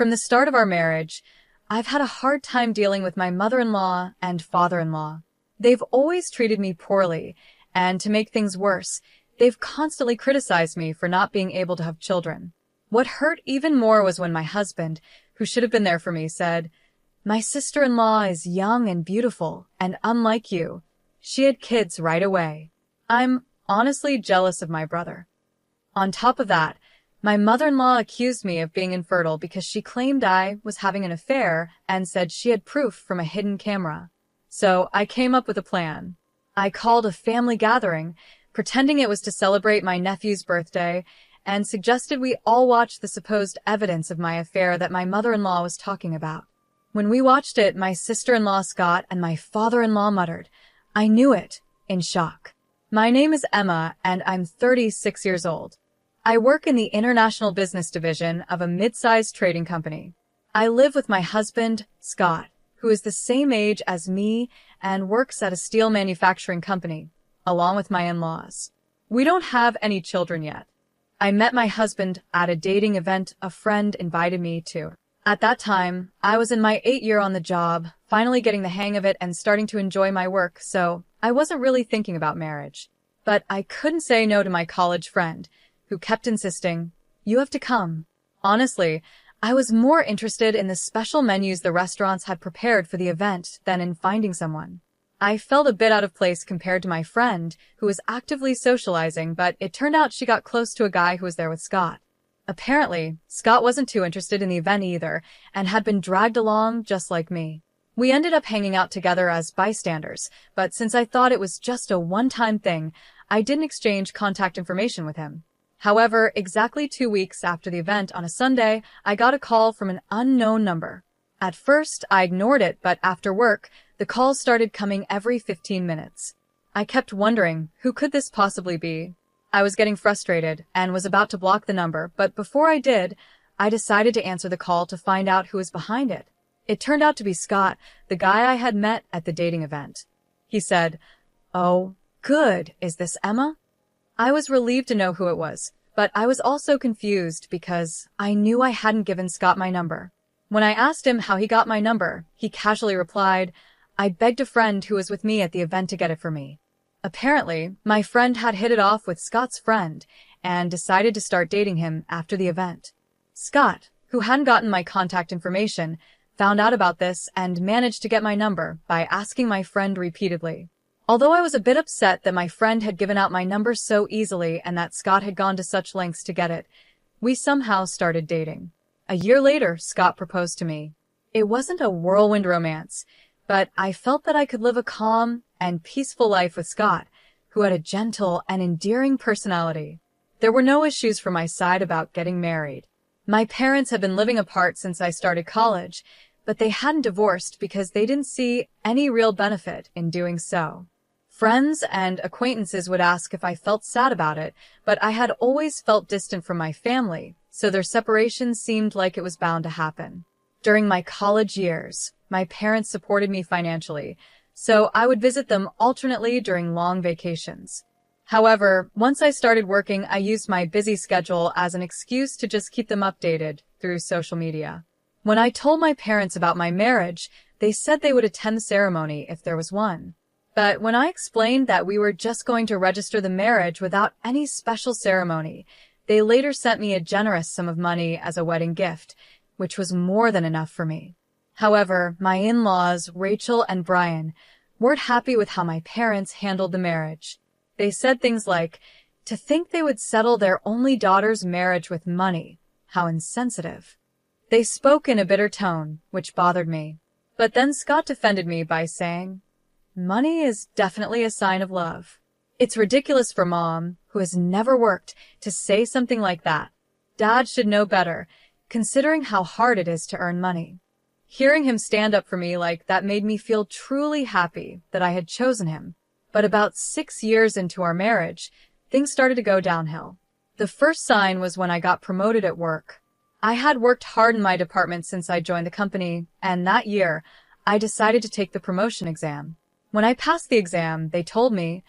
From the start of our marriage, I've had a hard time dealing with my mother-in-law and father-in-law. They've always treated me poorly, and to make things worse, they've constantly criticized me for not being able to have children. What hurt even more was when my husband, who should have been there for me, said, "My sister-in-law is young and beautiful, and unlike you, she had kids right away." I'm honestly jealous of my brother. On top of that, my mother-in-law accused me of being infertile because she claimed I was having an affair and said she had proof from a hidden camera. So I came up with a plan. I called a family gathering, pretending it was to celebrate my nephew's birthday, and suggested we all watch the supposed evidence of my affair that my mother-in-law was talking about. When we watched it, my sister-in-law Scott and my father-in-law muttered, "I knew it," in shock. My name is Emma, and I'm 36 years old. I work in the international business division of a mid-sized trading company. I live with my husband, Scott, who is the same age as me and works at a steel manufacturing company, along with my in-laws. We don't have any children yet. I met my husband at a dating event a friend invited me to. At that time, I was in my 8th year on the job, finally getting the hang of it and starting to enjoy my work, so I wasn't really thinking about marriage. But I couldn't say no to my college friend, who kept insisting, "You have to come." Honestly, I was more interested in the special menus the restaurants had prepared for the event than in finding someone. I felt a bit out of place compared to my friend, who was actively socializing, but it turned out she got close to a guy who was there with Scott. Apparently, Scott wasn't too interested in the event either, and had been dragged along just like me. We ended up hanging out together as bystanders, but since I thought it was just a one-time thing, I didn't exchange contact information with him. However, exactly 2 weeks after the event on a Sunday, I got a call from an unknown number. At first, I ignored it, but after work, the calls started coming every 15 minutes. I kept wondering, who could this possibly be? I was getting frustrated and was about to block the number, but before I did, I decided to answer the call to find out who was behind it. It turned out to be Scott, the guy I had met at the dating event. He said, "Oh, good. Is this Emma?" I was relieved to know who it was, but I was also confused because I knew I hadn't given Scott my number. When I asked him how he got my number, he casually replied, "I begged a friend who was with me at the event to get it for me." Apparently, my friend had hit it off with Scott's friend and decided to start dating him after the event. Scott, who hadn't gotten my contact information, found out about this and managed to get my number by asking my friend repeatedly. Although I was a bit upset that my friend had given out my number so easily and that Scott had gone to such lengths to get it, we somehow started dating. A year later, Scott proposed to me. It wasn't a whirlwind romance, but I felt that I could live a calm and peaceful life with Scott, who had a gentle and endearing personality. There were no issues from my side about getting married. My parents had been living apart since I started college, but they hadn't divorced because they didn't see any real benefit in doing so. Friends and acquaintances would ask if I felt sad about it, but I had always felt distant from my family, so their separation seemed like it was bound to happen. During my college years, my parents supported me financially, so I would visit them alternately during long vacations. However, once I started working, I used my busy schedule as an excuse to just keep them updated through social media. When I told my parents about my marriage, they said they would attend the ceremony if there was one. But when I explained that we were just going to register the marriage without any special ceremony, they later sent me a generous sum of money as a wedding gift, which was more than enough for me. However, my in-laws, Rachel and Brian, weren't happy with how my parents handled the marriage. They said things like, "To think they would settle their only daughter's marriage with money. How insensitive." They spoke in a bitter tone, which bothered me. But then Scott defended me by saying, "Money is definitely a sign of love. It's ridiculous for Mom, who has never worked, to say something like that. Dad should know better, considering how hard it is to earn money." Hearing him stand up for me like that made me feel truly happy that I had chosen him. But about 6 years into our marriage, things started to go downhill. The first sign was when I got promoted at work. I had worked hard in my department since I joined the company, and that year, I decided to take the promotion exam. When I passed the exam, they told me,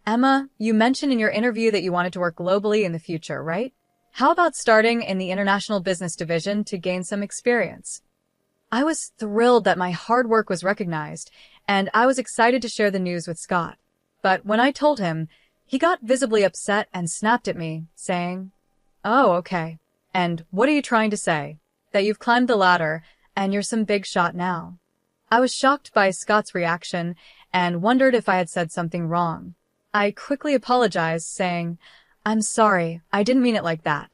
"Emma, you mentioned in your interview that you wanted to work globally in the future, right? How about starting in the International Business Division to gain some experience? I was thrilled that my hard work was recognized, and I was excited to share the news with Scott. But when I told him, he got visibly upset and snapped at me, saying, "Oh, okay. And what are you trying to say? That you've climbed the ladder, and you're some big shot now?" I was shocked by Scott's reaction and wondered if I had said something wrong. I quickly apologized, saying, "I'm sorry, I didn't mean it like that."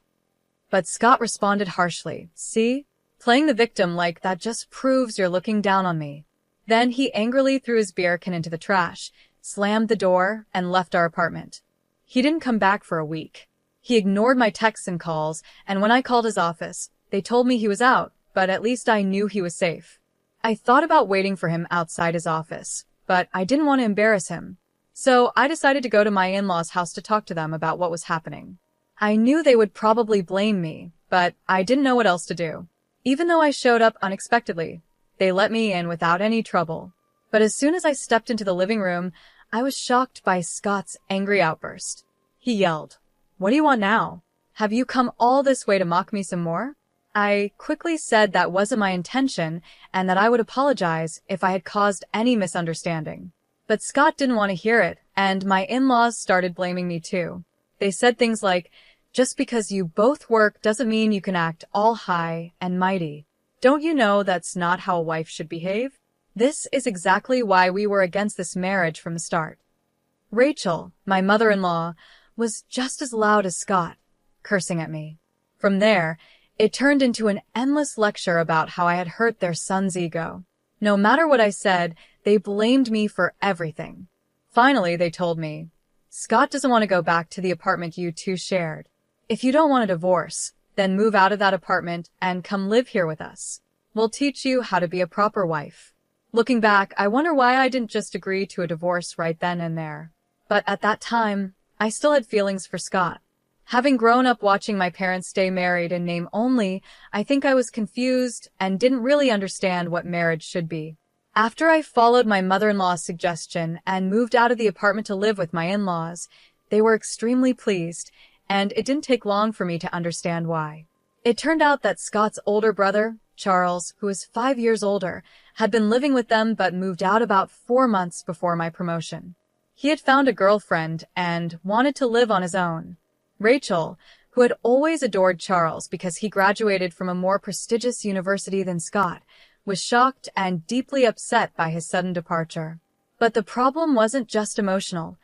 But Scott responded harshly, "See? Playing the victim like that just proves you're looking down on me." Then he angrily threw his beer can into the trash, slammed the door, and left our apartment. He didn't come back for a week. He ignored my texts and calls, and when I called his office, they told me he was out, but at least I knew he was safe. I thought about waiting for him outside his office, but I didn't want to embarrass him. So I decided to go to my in-laws' house to talk to them about what was happening. I knew they would probably blame me, but I didn't know what else to do. Even though I showed up unexpectedly, they let me in without any trouble. But as soon as I stepped into the living room, I was shocked by Scott's angry outburst. He yelled, "What do you want now? Have you come all this way to mock me some more?" I quickly said that wasn't my intention and that I would apologize if I had caused any misunderstanding. But Scott didn't want to hear it, and my in-laws started blaming me too. They said things like, "Just because you both work doesn't mean you can act all high and mighty. Don't you know that's not how a wife should behave?" This is exactly why we were against this marriage from the start. Rachel, my mother-in-law, was just as loud as Scott, cursing at me. From there, it turned into an endless lecture about how I had hurt their son's ego. No matter what I said, they blamed me for everything. Finally, they told me, "Scott doesn't want to go back to the apartment you two shared. If you don't want a divorce, then move out of that apartment and come live here with us. We'll teach you how to be a proper wife." Looking back, I wonder why I didn't just agree to a divorce right then and there. But at that time, I still had feelings for Scott. Having grown up watching my parents stay married in name only, I think I was confused and didn't really understand what marriage should be. After I followed my mother-in-law's suggestion and moved out of the apartment to live with my in-laws, they were extremely pleased, and it didn't take long for me to understand why. It turned out that Scott's older brother, Charles, who was 5 years older, had been living with them but moved out about 4 months before my promotion. He had found a girlfriend and wanted to live on his own. Rachel, who had always adored Charles because he graduated from a more prestigious university than Scott, was shocked and deeply upset by his sudden departure. But the problem wasn't just emotional.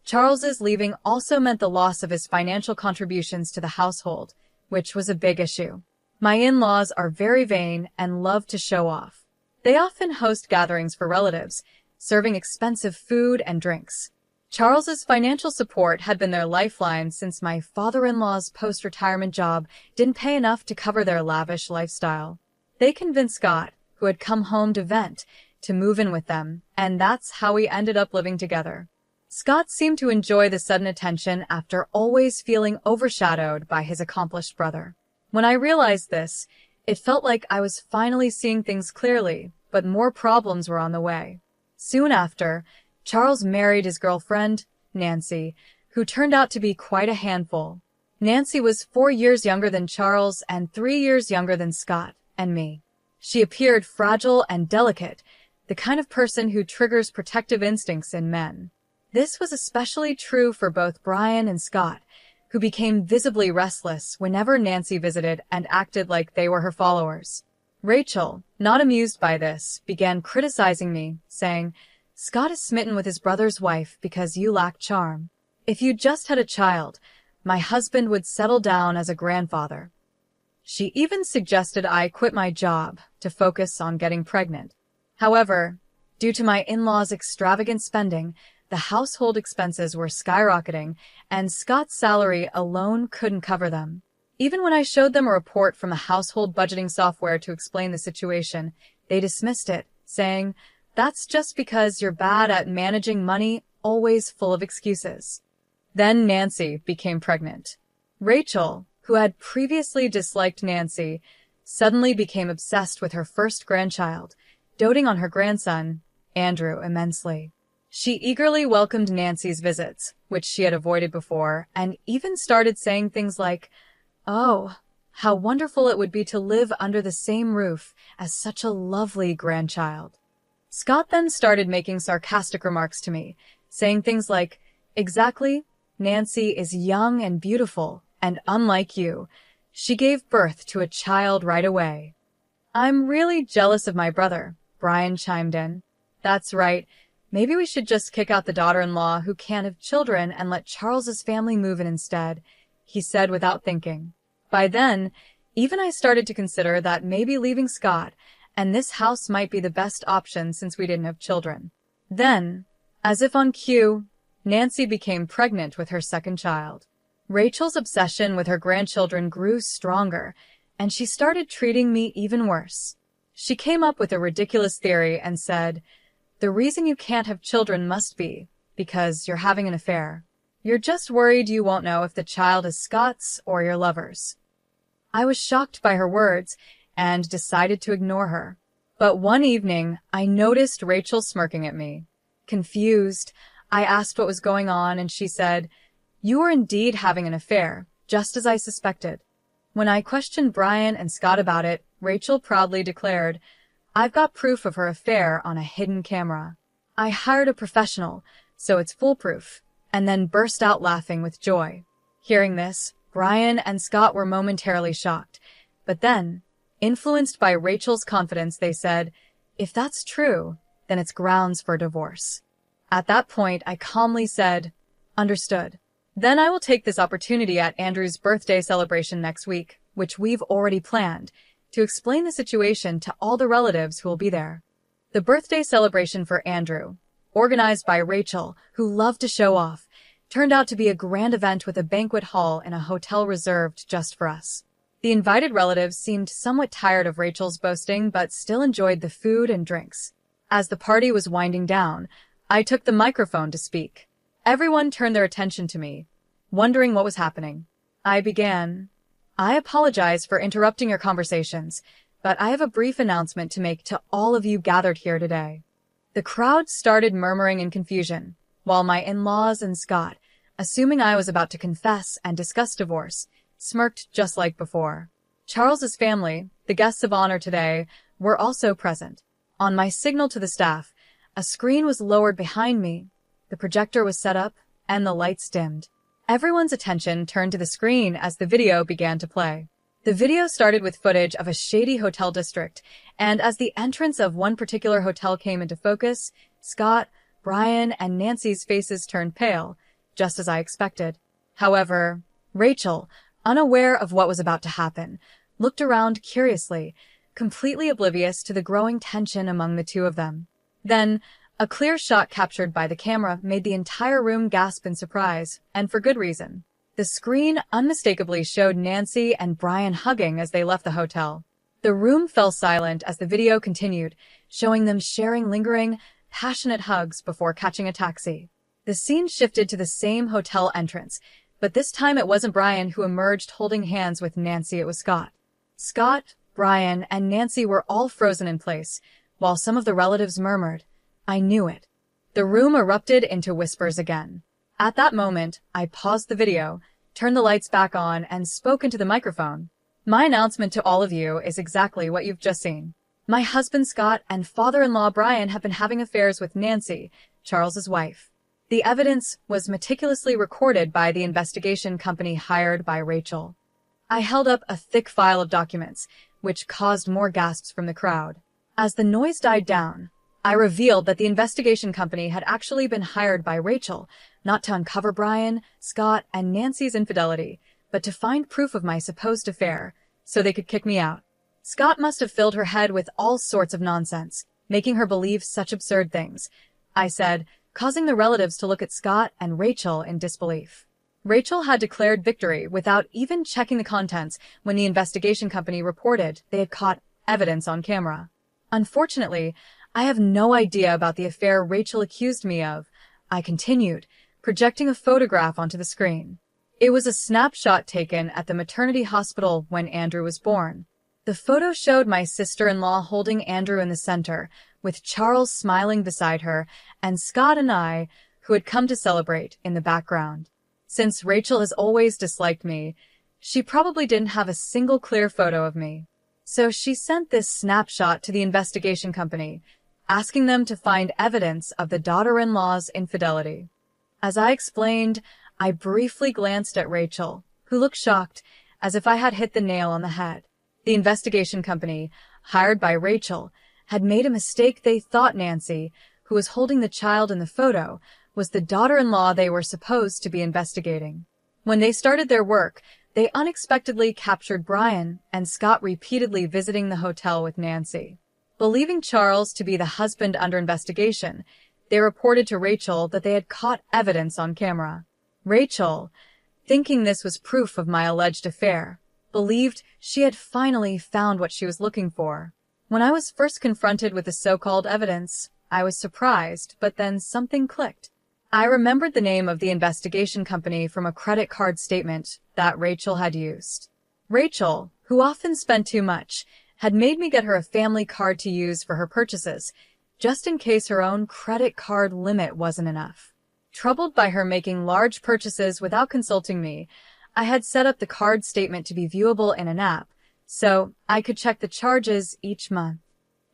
Charles's leaving also meant the loss of his financial contributions to the household, which was a big issue. My in-laws are very vain and love to show off. They often host gatherings for relatives, serving expensive food and drinks. Charles's financial support had been their lifeline since my father-in-law's post-retirement job didn't pay enough to cover their lavish lifestyle. They convinced Scott, who had come home to vent, to move in with them, and that's how we ended up living together. Scott seemed to enjoy the sudden attention after always feeling overshadowed by his accomplished brother. When I realized this, it felt like I was finally seeing things clearly, but more problems were on the way. Soon after, Charles married his girlfriend, Nancy, who turned out to be quite a handful. Nancy was 4 years younger than Charles and 3 years younger than Scott and me. She appeared fragile and delicate, the kind of person who triggers protective instincts in men. This was especially true for both Brian and Scott, who became visibly restless whenever Nancy visited and acted like they were her followers. Rachel, not amused by this, began criticizing me, saying, "Scott is smitten with his brother's wife because you lack charm. If you just had a child, my husband would settle down as a grandfather." She even suggested I quit my job to focus on getting pregnant. However, due to my in-laws' extravagant spending, the household expenses were skyrocketing, and Scott's salary alone couldn't cover them. Even when I showed them a report from the household budgeting software to explain the situation, they dismissed it, saying, "That's just because you're bad at managing money, always full of excuses." Then Nancy became pregnant. Rachel, who had previously disliked Nancy, suddenly became obsessed with her first grandchild, doting on her grandson, Andrew, immensely. She eagerly welcomed Nancy's visits, which she had avoided before, and even started saying things like, Oh, how wonderful it would be to live under the same roof as such a lovely grandchild. Scott then started making sarcastic remarks to me, saying things like, "Exactly, Nancy is young and beautiful, and unlike you, she gave birth to a child right away." "I'm really jealous of my brother," Brian chimed in. "That's right. Maybe we should just kick out the daughter-in-law who can't have children and let Charles's family move in instead," he said without thinking. By then, even I started to consider that maybe leaving Scott and this house might be the best option since we didn't have children. Then, as if on cue, Nancy became pregnant with her second child. Rachel's obsession with her grandchildren grew stronger, and she started treating me even worse. She came up with a ridiculous theory and said, "The reason you can't have children must be because you're having an affair. You're just worried you won't know if the child is Scott's or your lover's." I was shocked by her words and decided to ignore her. But one evening, I noticed Rachel smirking at me. Confused, I asked what was going on, and she said, "You are indeed having an affair, just as I suspected." When I questioned Brian and Scott about it, Rachel proudly declared, "I've got proof of her affair on a hidden camera. I hired a professional, so it's foolproof," and then burst out laughing with joy. Hearing this, Brian and Scott were momentarily shocked, but then, influenced by Rachel's confidence, they said, "If that's true, then it's grounds for divorce." At that point, I calmly said, "Understood. Then I will take this opportunity at Andrew's birthday celebration next week, which we've already planned, to explain the situation to all the relatives who will be there." The birthday celebration for Andrew, organized by Rachel, who loved to show off, turned out to be a grand event with a banquet hall in a hotel reserved just for us. The invited relatives seemed somewhat tired of Rachel's boasting, but still enjoyed the food and drinks. As the party was winding down, I took the microphone to speak. Everyone turned their attention to me, wondering what was happening. I began, "I apologize for interrupting your conversations, but I have a brief announcement to make to all of you gathered here today." The crowd started murmuring in confusion, while my in-laws and Scott, assuming I was about to confess and discuss divorce, smirked just like before. Charles's family, the guests of honor today, were also present. On my signal to the staff, a screen was lowered behind me, the projector was set up, and the lights dimmed. Everyone's attention turned to the screen as the video began to play. The video started with footage of a shady hotel district, and as the entrance of one particular hotel came into focus, Scott, Brian, and Nancy's faces turned pale, just as I expected. However, Rachel, unaware of what was about to happen, looked around curiously, completely oblivious to the growing tension among the two of them. Then, a clear shot captured by the camera made the entire room gasp in surprise, and for good reason. The screen unmistakably showed Nancy and Brian hugging as they left the hotel. The room fell silent as the video continued, showing them sharing lingering, passionate hugs before catching a taxi. The scene shifted to the same hotel entrance, but this time it wasn't Brian who emerged holding hands with Nancy, it was Scott. Scott, Brian, and Nancy were all frozen in place, while some of the relatives murmured, "I knew it." The room erupted into whispers again. At that moment, I paused the video, turned the lights back on, and spoke into the microphone. "My announcement to all of you is exactly what you've just seen. My husband Scott and father-in-law Brian have been having affairs with Nancy, Charles's wife. The evidence was meticulously recorded by the investigation company hired by Rachel." I held up a thick file of documents, which caused more gasps from the crowd. As the noise died down, I revealed that the investigation company had actually been hired by Rachel, not to uncover Brian, Scott, and Nancy's infidelity, but to find proof of my supposed affair, so they could kick me out. Scott must have filled her head with all sorts of nonsense, making her believe such absurd things, I said, causing the relatives to look at Scott and Rachel in disbelief. Rachel had declared victory without even checking the contents when the investigation company reported they had caught evidence on camera. Unfortunately, I have no idea about the affair Rachel accused me of, I continued, projecting a photograph onto the screen. It was a snapshot taken at the maternity hospital when Andrew was born. The photo showed my sister-in-law holding Andrew in the center, with Charles smiling beside her, and Scott and I, who had come to celebrate, in the background. Since Rachel has always disliked me, She probably didn't have a single clear photo of me. So she sent this snapshot to the investigation company, asking them to find evidence of the daughter-in-law's infidelity. As I explained, I briefly glanced at Rachel, who looked shocked, as if I had hit the nail on the head. The investigation company, hired by Rachel, had made a mistake. They thought Nancy, who was holding the child in the photo, was the daughter-in-law they were supposed to be investigating. When they started their work, they unexpectedly captured Brian and Scott repeatedly visiting the hotel with Nancy. Believing Charles to be the husband under investigation, they reported to Rachel that they had caught evidence on camera. Rachel, thinking this was proof of my alleged affair, believed she had finally found what she was looking for. When I was first confronted with the so-called evidence, I was surprised, but then something clicked. I remembered the name of the investigation company from a credit card statement that Rachel had used. Rachel, who often spent too much, had made me get her a family card to use for her purchases, just in case her own credit card limit wasn't enough. Troubled by her making large purchases without consulting me, I had set up the card statement to be viewable in an app, so I could check the charges each month.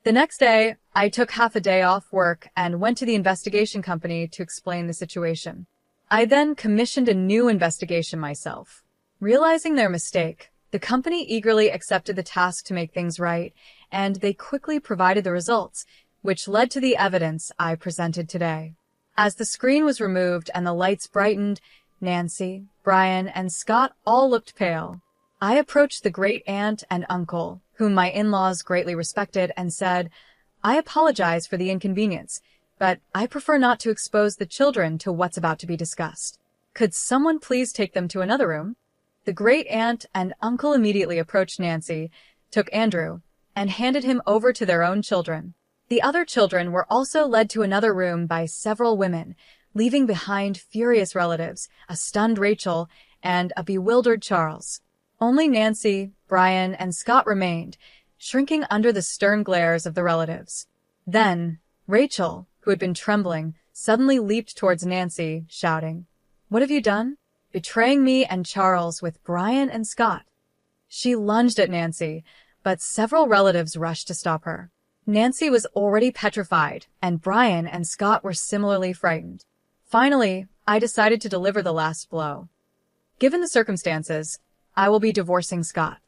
The next day, I took half a day off work and went to the investigation company to explain the situation. I then commissioned a new investigation myself. Realizing their mistake, the company eagerly accepted the task to make things right, and they quickly provided the results, which led to the evidence I presented today. As the screen was removed and the lights brightened, Nancy, Brian, and Scott all looked pale. I approached the great-aunt and uncle, whom my in-laws greatly respected, and said, "I apologize for the inconvenience, but I prefer not to expose the children to what's about to be discussed. Could someone please take them to another room?" The great-aunt and uncle immediately approached Nancy, took Andrew, and handed him over to their own children. The other children were also led to another room by several women, leaving behind furious relatives, a stunned Rachel, and a bewildered Charles. Only Nancy, Brian, and Scott remained, shrinking under the stern glares of the relatives. Then, Rachel, who had been trembling, suddenly leaped towards Nancy, shouting, "What have you done? Betraying me and Charles with Brian and Scott." She lunged at Nancy, but several relatives rushed to stop her. Nancy was already petrified, and Brian and Scott were similarly frightened. Finally, I decided to deliver the last blow. Given the circumstances, I will be divorcing Scott.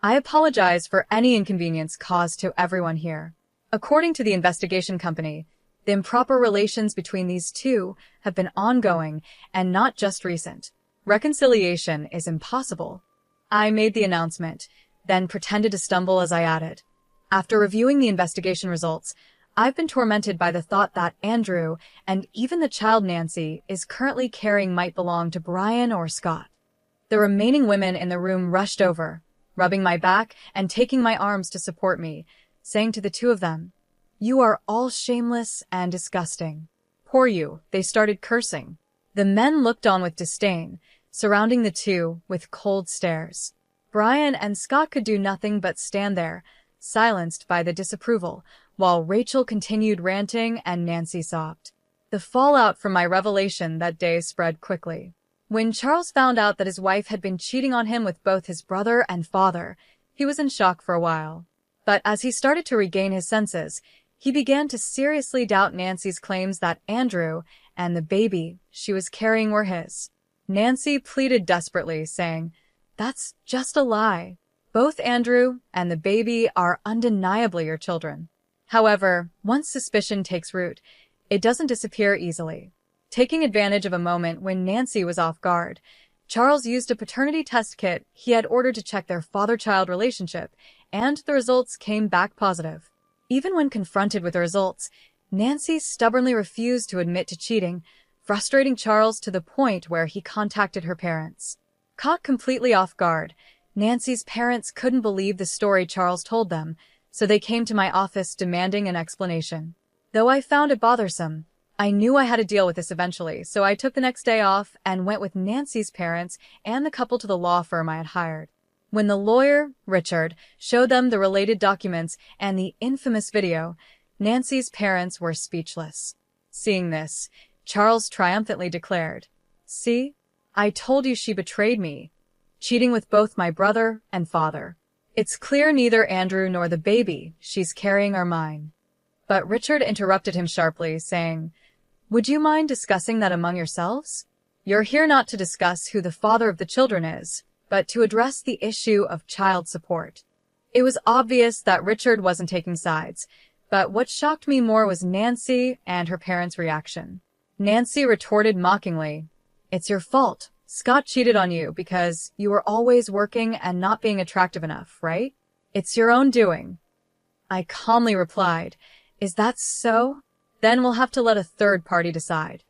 I apologize for any inconvenience caused to everyone here. According to the investigation company, the improper relations between these two have been ongoing and not just recent. Reconciliation is impossible. I made the announcement, then pretended to stumble as I added. After reviewing the investigation results, I've been tormented by the thought that Andrew, and even the child Nancy, is currently carrying might belong to Brian or Scott. The remaining women in the room rushed over, rubbing my back and taking my arms to support me, saying to the two of them, "You are all shameless and disgusting." "Poor you," they started cursing. The men looked on with disdain, surrounding the two with cold stares. Brian and Scott could do nothing but stand there, silenced by the disapproval, while Rachel continued ranting and Nancy sobbed. The fallout from my revelation that day spread quickly. When Charles found out that his wife had been cheating on him with both his brother and father, he was in shock for a while. But as he started to regain his senses, he began to seriously doubt Nancy's claims that Andrew and the baby she was carrying were his. Nancy pleaded desperately, saying, "That's just a lie. Both Andrew and the baby are undeniably your children." However, once suspicion takes root, it doesn't disappear easily. Taking advantage of a moment when Nancy was off guard, Charles used a paternity test kit he had ordered to check their father-child relationship, and the results came back positive. Even when confronted with the results, Nancy stubbornly refused to admit to cheating, frustrating Charles to the point where he contacted her parents. Caught completely off guard, Nancy's parents couldn't believe the story Charles told them, so they came to my office demanding an explanation. Though I found it bothersome, I knew I had to deal with this eventually, so I took the next day off and went with Nancy's parents and the couple to the law firm I had hired. When the lawyer, Richard, showed them the related documents and the infamous video, Nancy's parents were speechless. Seeing this, Charles triumphantly declared, "See? I told you she betrayed me. cheating with both my brother and father. It's clear neither Andrew nor the baby she's carrying are mine." But Richard interrupted him sharply, saying, "Would you mind discussing that among yourselves? You're here not to discuss who the father of the children is, but to address the issue of child support." It was obvious that Richard wasn't taking sides, but what shocked me more was Nancy and her parents' reaction. Nancy retorted mockingly, "It's your fault. Scott cheated on you because you were always working and not being attractive enough, right? It's your own doing." I calmly replied, "Is that so? Then we'll have to let a third party decide."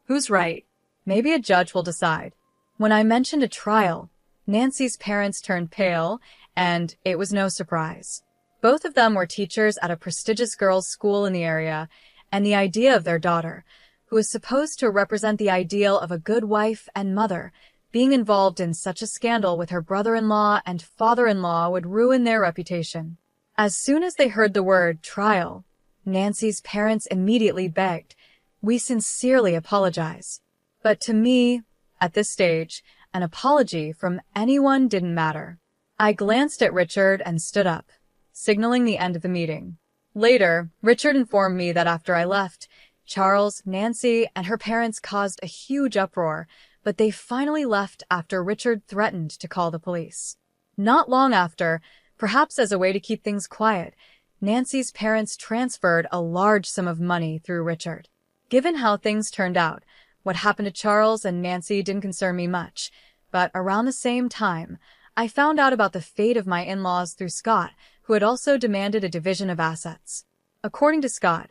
"Who's right?" "Maybe a judge will decide." When I mentioned a trial, Nancy's parents turned pale, and it was no surprise. Both of them were teachers at a prestigious girls' school in the area, and the idea of their daughter, who was supposed to represent the ideal of a good wife and mother, being involved in such a scandal with her brother-in-law and father-in-law would ruin their reputation. As soon as they heard the word trial, Nancy's parents immediately begged, "We sincerely apologize." But to me, at this stage, an apology from anyone didn't matter. I glanced at Richard and stood up, signaling the end of the meeting. Later, Richard informed me that after I left, Charles, Nancy, and her parents caused a huge uproar, but they finally left after Richard threatened to call the police. Not long after, perhaps as a way to keep things quiet, Nancy's parents transferred a large sum of money through Richard. Given how things turned out, what happened to Charles and Nancy didn't concern me much, but around the same time, I found out about the fate of my in-laws through Scott, who had also demanded a division of assets. According to Scott,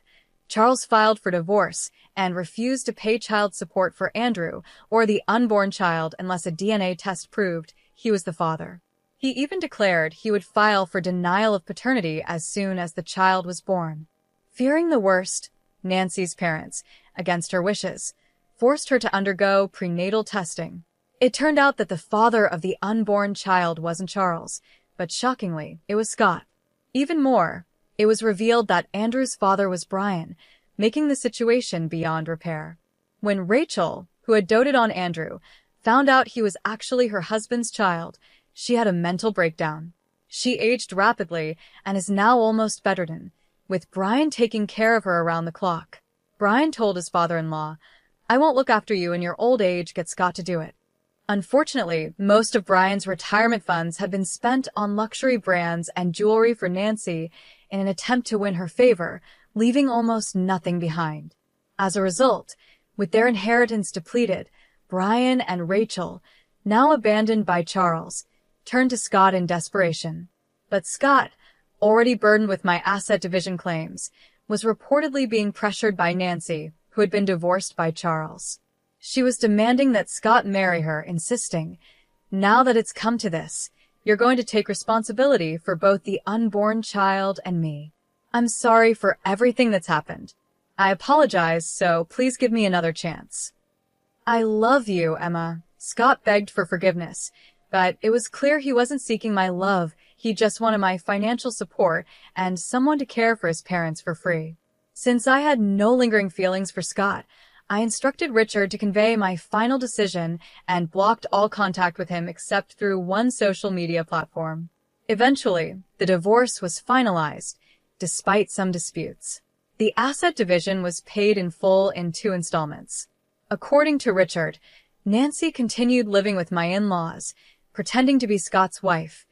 Charles filed for divorce and refused to pay child support for Andrew or the unborn child unless a DNA test proved he was the father. He even declared he would file for denial of paternity as soon as the child was born. Fearing the worst, Nancy's parents, against her wishes, forced her to undergo prenatal testing. It turned out that the father of the unborn child wasn't Charles, but shockingly, it was Scott. Even more, it was revealed that Andrew's father was Brian, making the situation beyond repair. When Rachel, who had doted on Andrew, found out he was actually her husband's child, she had a mental breakdown. She aged rapidly and is now almost bedridden, with Brian taking care of her around the clock. Brian told his father-in-law, "I won't look after you in your old age, get Scott to do it." Unfortunately, most of Brian's retirement funds had been spent on luxury brands and jewelry for Nancy in an attempt to win her favor, leaving almost nothing behind. As a result, with their inheritance depleted, Brian and Rachel, now abandoned by Charles, turned to Scott in desperation. But Scott, already burdened with my asset division claims, was reportedly being pressured by Nancy, who had been divorced by Charles. She was demanding that Scott marry her, insisting, "Now that it's come to this, you're going to take responsibility for both the unborn child and me. I'm sorry for everything that's happened. I apologize, so please give me another chance." "I love you, Emma." Scott begged for forgiveness, but it was clear he wasn't seeking my love. He just wanted my financial support and someone to care for his parents for free. Since I had no lingering feelings for Scott, I instructed Richard to convey my final decision and blocked all contact with him except through one social media platform. Eventually, the divorce was finalized, despite some disputes. The asset division was paid in full in 2 installments. According to Richard, Nancy continued living with my in-laws, pretending to be Scott's wife,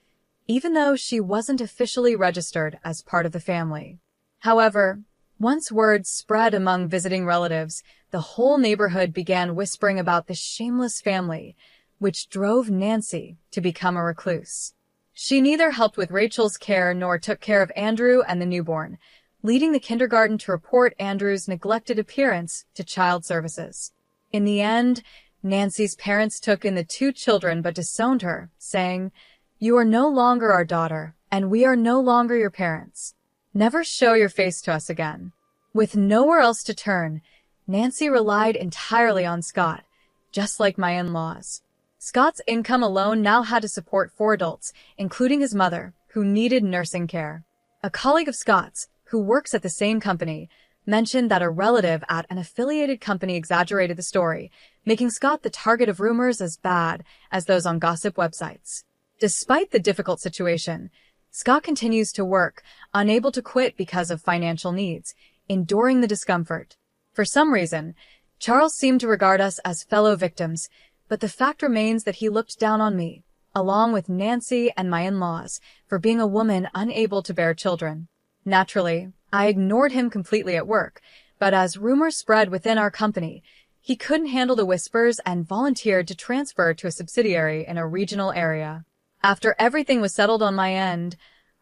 even though she wasn't officially registered as part of the family. However, once word spread among visiting relatives, the whole neighborhood began whispering about this shameless family, which drove Nancy to become a recluse. She neither helped with Rachel's care nor took care of Andrew and the newborn, leading the kindergarten to report Andrew's neglected appearance to child services. In the end, Nancy's parents took in the 2 children but disowned her, saying, "You are no longer our daughter, and we are no longer your parents. Never show your face to us again." With nowhere else to turn, Nancy relied entirely on Scott, just like my in-laws. Scott's income alone now had to support 4 adults, including his mother, who needed nursing care. A colleague of Scott's, who works at the same company, mentioned that a relative at an affiliated company exaggerated the story, making Scott the target of rumors as bad as those on gossip websites. Despite the difficult situation, Scott continues to work, unable to quit because of financial needs, enduring the discomfort. For some reason, Charles seemed to regard us as fellow victims, but the fact remains that he looked down on me, along with Nancy and my in-laws, for being a woman unable to bear children. Naturally, I ignored him completely at work, but as rumors spread within our company, he couldn't handle the whispers and volunteered to transfer to a subsidiary in a regional area. After everything was settled on my end,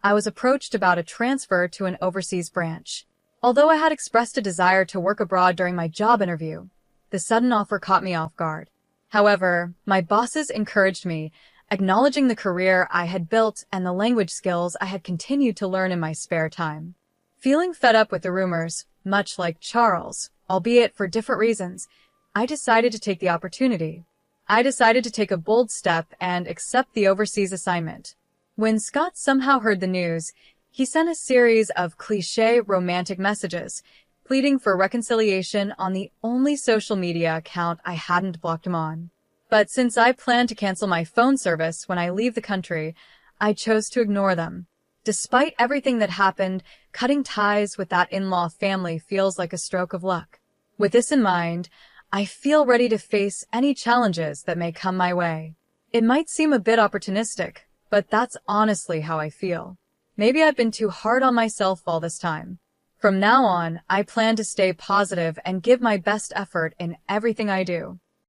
I was approached about a transfer to an overseas branch. Although I had expressed a desire to work abroad during my job interview, the sudden offer caught me off guard. However, my bosses encouraged me, acknowledging the career I had built and the language skills I had continued to learn in my spare time. Feeling fed up with the rumors, much like Charles, albeit for different reasons, I decided to take the opportunity. I decided to take a bold step and accept the overseas assignment. When Scott somehow heard the news, he sent a series of cliché romantic messages, pleading for reconciliation on the only social media account I hadn't blocked him on. But since I plan to cancel my phone service when I leave the country, I chose to ignore them. Despite everything that happened, cutting ties with that in-law family feels like a stroke of luck. With this in mind, I feel ready to face any challenges that may come my way. It might seem a bit opportunistic, but that's honestly how I feel. Maybe I've been too hard on myself all this time. From now on, I plan to stay positive and give my best effort in everything I do.